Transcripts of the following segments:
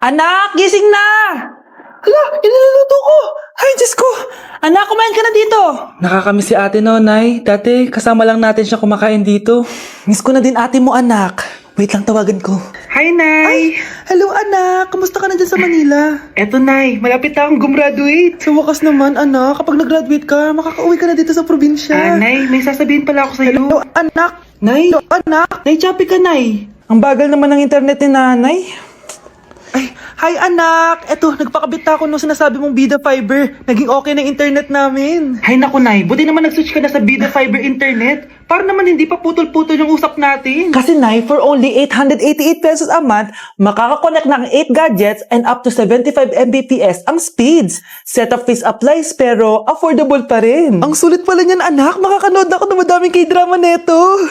Anak, gising na! Hala, iniluluto ko! Ay, Diyos ko! Anak, kumain ka na dito! Nakakamiss si ate no, Nay. Dati, kasama lang natin siya kumakain dito. Miss ko na din ate mo, anak. Wait lang, tawagan ko. Hi, Nay! Hello, anak. Kamusta ka na dyan sa Manila? Eto, Nay. Malapit na akong gumraduate. Sa wakas naman, anak. Kapag nag-graduate ka, makaka-uwi ka na dito sa probinsya. Nay, may sasabihin pala ako sa'yo. Hello, anak. Nay! Hello, anak. Nay, choppy ka, Nay! Ang bagal naman ng internet ni nanay. Ay, hi anak! Eto, nagpakabit na ako nung sinasabi mong Bida Fiber. Naging okay na internet namin. Hay naku, Nay. Buti naman nag-switch ka na sa Bida Fiber Internet. Para naman hindi pa putol-putol yung usap natin. Kasi Nay, for only 888 pesos a month, makakakonect ng 8 gadgets and up to 75 Mbps ang speeds. Setup fees applies pero affordable pa rin. Ang sulit pala niyan anak, makakanood ako ng madaming K-drama neto.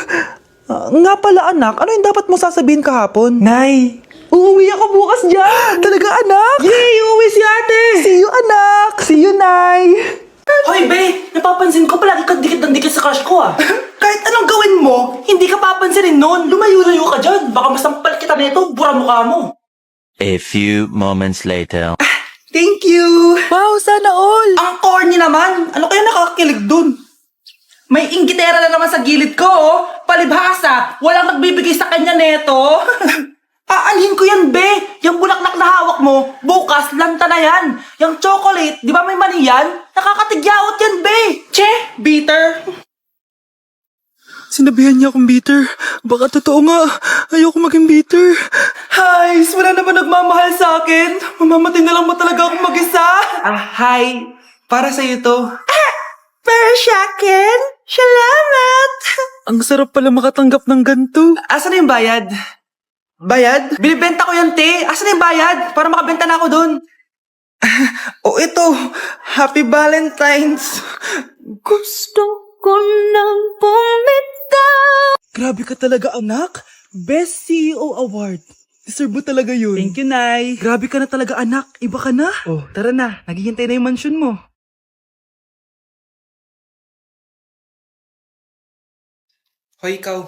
Nga pala anak, ano yung dapat mo sasabihin kahapon? Nay, uuwi ako bukas dyan! Talaga anak? Yay! Uuwi si ate! See you anak! See you, Nay! Hoy, be! Napapansin ko palagi kang dikit ng dikit sa crush ko, ah. Kahit anong gawin mo, hindi ka papansinin nun. Lumayo-layo ka dyan. Baka masampal kita nito, bura mukha mo. A few moments later. Thank you! Wow, sana all! Ang corny naman! Ano kaya nakakakilig dun? May inggitera na naman sa gilid ko, oh. Palibhasa, walang nagbibigay sa kanya neto. Aanhin ko yan, be! Yung bulaklak na hawak mo, bukas, lanta na yan. Yung chocolate, di ba may mani yan? Nakakatigyawat yan, be! Che, bitter. Sinabihan niya akong bitter. Baka totoo nga. Ayoko maging bitter. Hi, wala naman nagmamahal sa akin. Mamamatay na lang ba talaga akong mag-isa? Hi. Para sa'yo to. Para sa'kin? Salamat! Ang sarap pala makatanggap ng ganito. Asan na yung bayad? Bayad? Binibenta ko yan, te. Asan na yung bayad? Para makabenta na ako dun. Oh, ito. Happy Valentine's. Gusto ko nang bumitaw. Grabe ka talaga, anak. Best CEO Award. Deserve mo talaga yun. Thank you, Nay. Grabe ka na talaga, anak. Iba ka na. Oh, tara na. Naghihintay na yung mansion mo. Hoy, ikaw.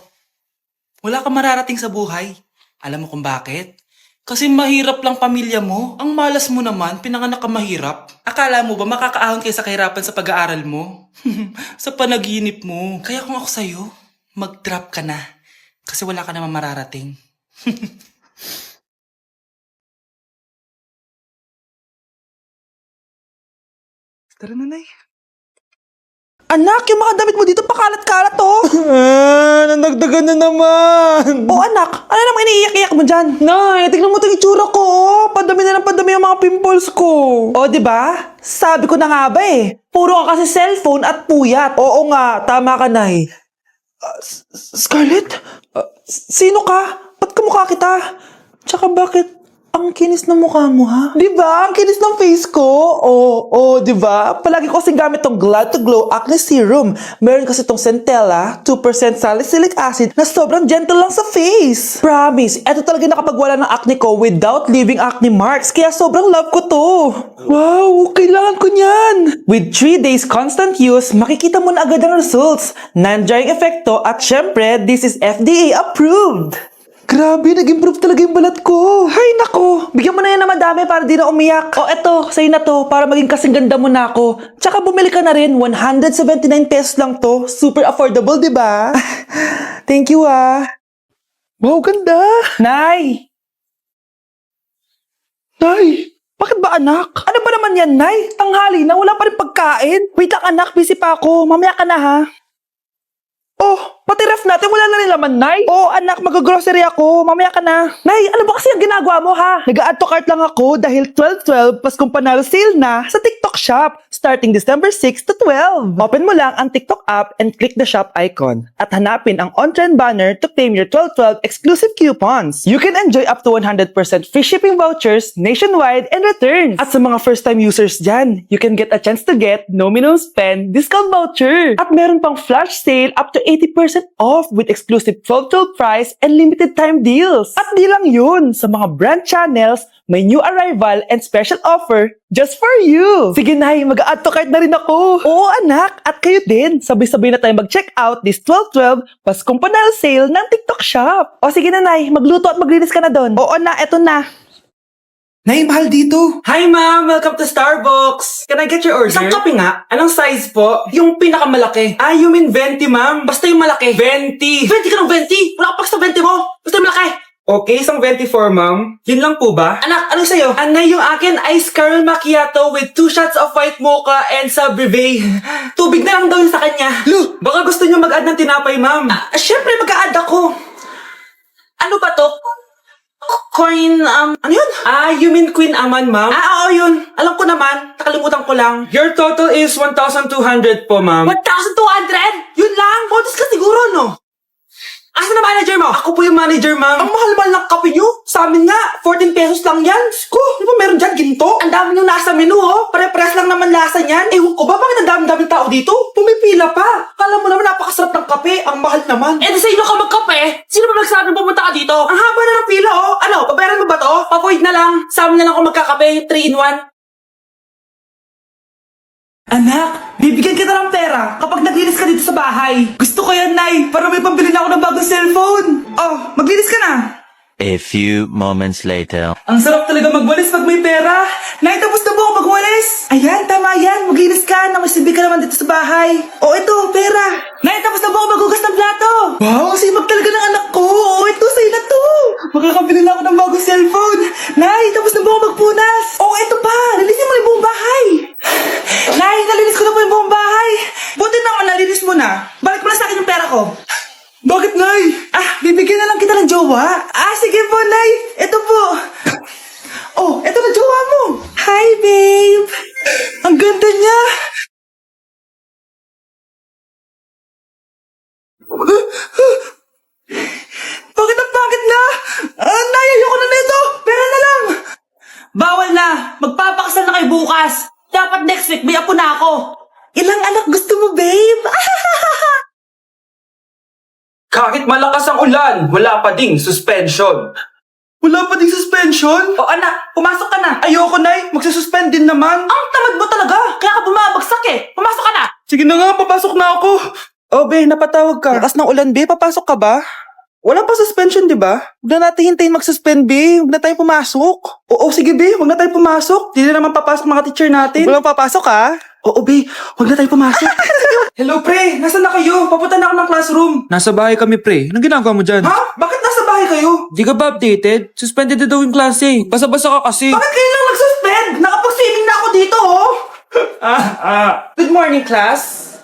Wala kang mararating sa buhay. Alam mo kung bakit? Kasi mahirap lang pamilya mo. Ang malas mo naman, pinanganak ka mahirap. Akala mo ba makakaahon kayo sa kahirapan sa pag-aaral mo? Sa panaginip mo. Kaya kung ako sa'yo, mag-drop ka na. Kasi wala ka naman mararating. Tara na, Nay. Anak, yung mga damit mo dito pakalat-kalat, oh. Nandagdagan na naman. Oh, anak, ano namang iniiyak-iyak mo dyan? Nay, tignan mo itong itsura ko, oh. Padami na ng padami ang mga pimples ko. Oh, di ba? Sabi ko na nga ba eh. Puro ka kasi cellphone at puyat. Oo nga, tama ka, Nay. Scarlett? Sino ka? Ba't kamukha kita? Tsaka bakit ang kinis ng mukha mo, ha? Di ba? Ang kinis ng face ko. Oh, di ba? Palagi ko kasing gamit tong Glad to Glow Acne Serum. Meron kasi tong Centella, 2% salicylic acid na sobrang gentle lang sa face. Promise, eto talaga nakapagwala ng acne ko without leaving acne marks. Kaya sobrang love ko to. Wow, kailangan ko niyan. With 3 days constant use, makikita mo na agad ang results. Non-drying epekto at syempre, this is FDA approved. Grabe, nag-improve talaga yung balat ko. Hay nako, bigyan mo na yan na madami para di na umiyak. O eto, sa'yo na to, para maging kasing ganda mo na ako. Tsaka bumili ka na rin, 179 pesos lang to. Super affordable, di ba? Thank you, ah. Wow, ganda. Nay! Nay! Bakit ba anak? Ano ba naman yan, Nay? Tanghali na, wala pa rin pagkain. Wait lang anak, busy pa ako. Mamaya ka na ha. Oh, pati ref natin wala na rin laman, Nay. Oh, anak, mag-grocery ako. Mamaya ka na. Nay, ano ba kasi ang ginagawa mo, ha? Nag-add to cart lang ako dahil 12-12 Paskong Panalo sale na sa TikTok Shop starting December 6 to 12. Open mo lang ang TikTok app and click the shop icon at hanapin ang on-trend banner to claim your 12-12 exclusive coupons. You can enjoy up to 100% free shipping vouchers nationwide and returns. At sa mga first-time users dyan, you can get a chance to get no minimum spend discount voucher. At meron pang flash sale up to 80% off with exclusive 12-12 price and limited time deals. At di lang yun, sa mga brand channels, may new arrival and special offer just for you. Sige Nay, mag-add to cart na rin ako. Oo anak, at kayo din. Sabay-sabay na tayo mag-check out this 12-12 Paskong Panalo sale ng TikTok Shop. O sige na Nay, magluto at maglinis ka na doon. Oo na, eto na. Nay, mahal dito. Hi ma'am! Welcome to Starbucks! Can I get your order? Isang kape nga. Anong size po? Yung pinakamalaki. Ah, you mean 20 ma'am? Basta yung malaki. 20! 20 ka ng 20? Wala ka pa sa 20 mo! Basta yung malaki! Okay, isang 24 ma'am. Yun lang po ba? Anak, ano sa'yo? Anay, yung akin ice caramel macchiato with 2 shots of white mocha and sa brevet. Tubig na lang daw yun sa kanya. Lu, baka gusto niyo mag-add ng tinapay ma'am. Syempre mag-add ako. Ano ba to? Coin, ano yun? Ah, you mean Queen Aman, ma'am? Ah, oo, yun. Alam ko naman. Nakalimutan ko lang. Your total is 1,200 po, ma'am. 1,200? Yun lang? Bonus ka siguro, no? Asa na manager mo? Ako po yung manager, ma'am. Ang mahal-mahal ng kape nyo. Sa amin nga, 14 pesos lang yan. Ko, di ba meron dyan ginto? Ang dami nyo nasa menu, oh. Pare-pares lang naman lasa niyan. Ewan ko ba, bakit ang dami-dami tao dito? Pumipila pa. Kala mo naman napakasarap ng kape. Ang mahal naman. Eh, di sa inyo ka magkape? Sino ba nagsabing pumunta ka dito? Ang haba na ng pila, oh. Ano, babayaran mo ba to? Papoid na lang. Sa amin na lang ako magkakape. 3-in-1. Anak, bibigyan kita ng pera kapag naglinis ka dito sa bahay. Gusto ko yan, Nay, para may pambili na ako ng bagong cellphone. Oh, maglinis ka na. A few moments later. Ang sarap talaga magwalis pag may pera. Nay, tapos na po ako magwalis. Ayan, tama yan. Maglinis ka na may silbi ka naman dito sa bahay. Oh, ito, pera. Nay, tapos na po ako maghugas ng plato. Wow, sipag talaga ng anak ko. Oh, ito, sa'yo na to. Makakabili na ako ng bagong cellphone. Nay, tapos na po ako magpunas. Oh, ito pa. Linisin mo yung buong bahay. Nay, nalinis ko na po yung buong bahay. Buti naman nalinis mo na. Balik mo na sa akin yung pera ko. Bakit, Nay? Ah, bibigyan na lang kita ng jowa. Ah, sige po, Nay. Ito po. Oh, ito na jowa mo. Hi, babe. Ang ganda niya. Bakit ang pangit na? Ah, Nay, ayoko na nito. Pera na lang. Bawal na. Magpapakasal na kayo bukas. Dapat next week, may apo na ako. Ilang anak gusto mo, babe? Kahit malakas ang ulan, wala pa ding suspension. Wala pa ding suspension? O anak, pumasok ka na. Ayoko, Nay. Magsususpend din naman. Ang tamad mo talaga. Kaya ka bumabagsak eh. Pumasok ka na. Sige na nga, papasok na ako. Oh, be, napatawag ka. Lakas ng ulan, be. Papasok ka ba? Wala pa suspension, di ba? Huwag na natin hintayin mag-suspend, be. Huwag na tayo pumasok. Oo, sige, be. Huwag na tayo pumasok. Di na naman papasok mga teacher natin. Walang papasok, ha? Oo, be. Huwag na tayo pumasok. Hello, pre. Nasaan na kayo? Papunta na ako ng classroom. Nasa bahay kami, pre. Anong ginagawa mo dyan? Ha? Bakit nasa bahay kayo? Di ka ba updated? Suspended na daw yung klase. Basa-basa ka kasi. Bakit kayo lang nag-suspend? Nakapag-swimming na ako dito, oh. Good morning, class.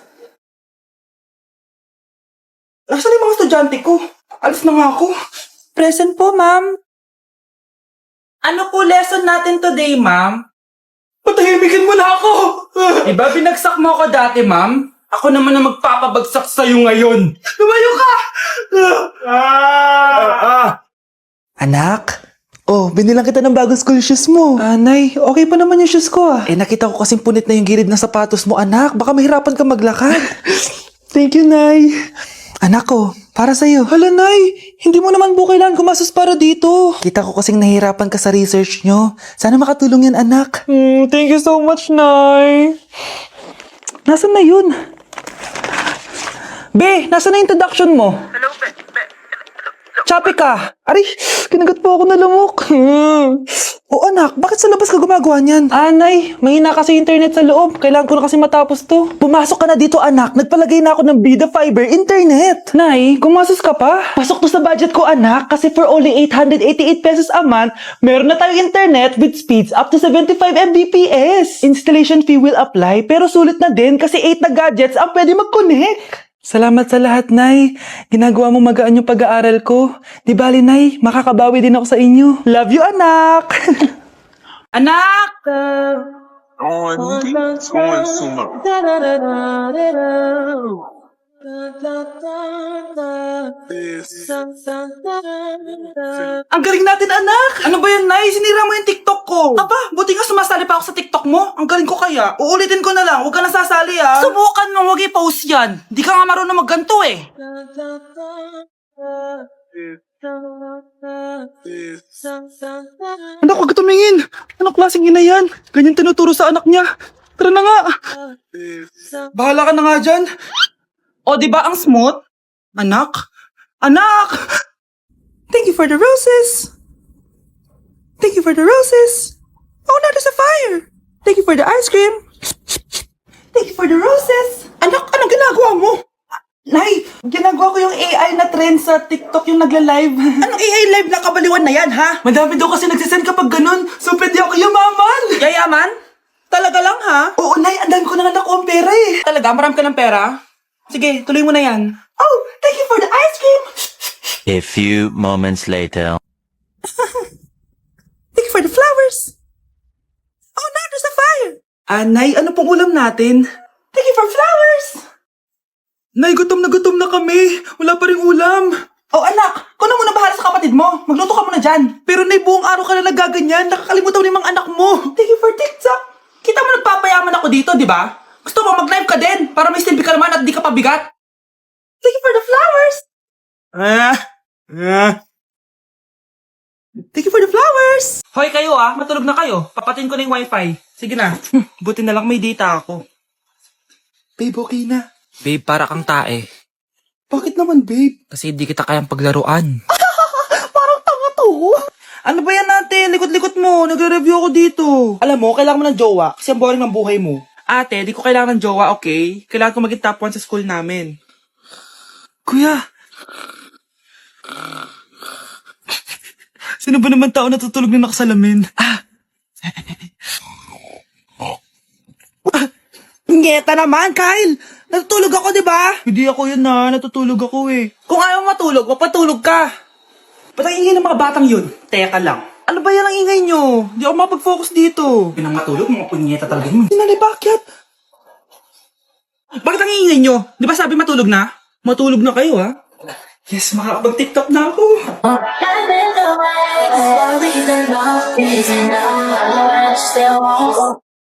Nasaan yung mga estudyante ko? Alis na nga ako. Present po, ma'am. Ano po lesson natin today, ma'am? Patahimikin mo na ako! Diba binagsak mo ako dati, ma'am? Ako naman ang magpapabagsak sa'yo ngayon. Lumayo ka! Anak, oh, binilang kita ng bagong school shoes mo. Nay, okay pa naman yung shoes ko ah. Eh, nakita ko kasing punit na yung gilid ng sapatos mo, anak. Baka mahirapan ka maglakad. Thank you, Nay. Anak ko, para sa'yo. Hala, Nay, hindi mo naman po kailangan gumastos para dito. Kita ko kasing nahihirapan ka sa research nyo. Sana makatulong yan, anak. Thank you so much, Nay. Nasaan na yun? Be, nasaan na introduction mo? Hello, Be. Choppy ka. Aray, kinagat po ako na lamok. O anak, bakit sa labas ka gumagawa niyan? Anay, mahina kasi internet sa loob. Kailangan ko na kasi matapos to. Pumasok ka na dito, anak. Nagpalagay na ako ng Bida Fiber Internet. Nay, gumasos ka pa? Pasok to sa budget ko, anak. Kasi for only 888 pesos a month, meron na tayong internet with speeds up to 75 Mbps. Installation fee will apply, pero sulit na din kasi 8 na gadgets ang pwede mag-connect. Salamat sa lahat, Nay. Ginagawa mo magaan yung pag-aaral ko. Di bali, Nay, makakabawi din ako sa inyo. Love you, anak! Anak! Ang galing natin, anak! Ano ba yan, Nay? Sinira mo yung TikTok ko. Aba, buti nga sumasali pa ako sa TikTok mo. Ang galing ko kaya. Uulitin ko na lang. Huwag ka nasasali, ah. Subukan mo, huwag i-post yan. Di ka nga marunong magganto eh. Anak, huwag ka tumingin. Anong klaseng ina yan? Ganyan tinuturo sa anak niya. Tara na nga. Bahala ka na nga dyan. O, di ba ang smooth? Anak? Anak! Thank you for the roses. Thank you for the roses. fire. Thank you for the ice cream. Thank you for the roses. Anak, anong ginagawa mo? Nay, ginagawa ko yung AI na trend sa TikTok yung nagla-live. Anong AI live na kabaliwan na yan, ha? Madami daw kasi nagsisend kapag ganun, so pwede ako yumaman. Yayaman? Talaga lang, ha? Oo, Nay, ang dami ko na nga nakuha ang pera eh. Talaga? Marami ka ng pera? Sige, tuloy mo na yan. Oh, thank you for the ice cream. A few moments later. Thank you for the flowers. Oh, now there's a fire. Nay, ano pong ulam natin? Thank you for flowers. Nay, gutom na kami. Wala pa rin ulam. Oh, anak, kung na muna bahala sa kapatid mo. Magluto ka muna dyan. Pero Nay, buong araw ka na nagaganyan. Nakakalimutan mo na yung mga anak mo. Thank you for TikTok. Kita mo nagpapayaman ako dito, di ba? Gusto mo mag-live ka din para may silbi ka naman at di ka pabigat. Thank you for the flowers. Thank you for the flowers. Hoy kayo matulog na kayo. Papatin ko na yung wifi. Sige na. Buti na lang may data ako. Babe, okay na. Babe, para kang tae. Bakit naman, babe? Kasi hindi kita kayang paglaruan. Parang tanga to. Ano ba yan natin? Likot-likot mo. Nagre-review ako dito. Alam mo, kailangan mo ng jowa kasi ang boring ng buhay mo. Ate, di ko kailangan ng jowa, okay? Kailangan ko maging top 1 sa school namin. Kuya! Sino ba naman tao natutulog na nakasalamin? Ngeta naman, Kyle! Natutulog ako, di ba? Hindi ako yun natutulog ako eh. Kung ayaw matulog, mapatulog ka. Ba't ang ingay ng mga batang yun? Teka lang. Ano ba yan ang ingay nyo? Hindi ako mapag-focus dito. Pinang matulog, mga punyeta talaga yun. Sinali, bakit? Bakit ang ingay nyo? Di ba sabi matulog na? Matulog na kayo, ha? Yes, makakapag-TikTok na ako. I've been away, the reason love is enough. I still won't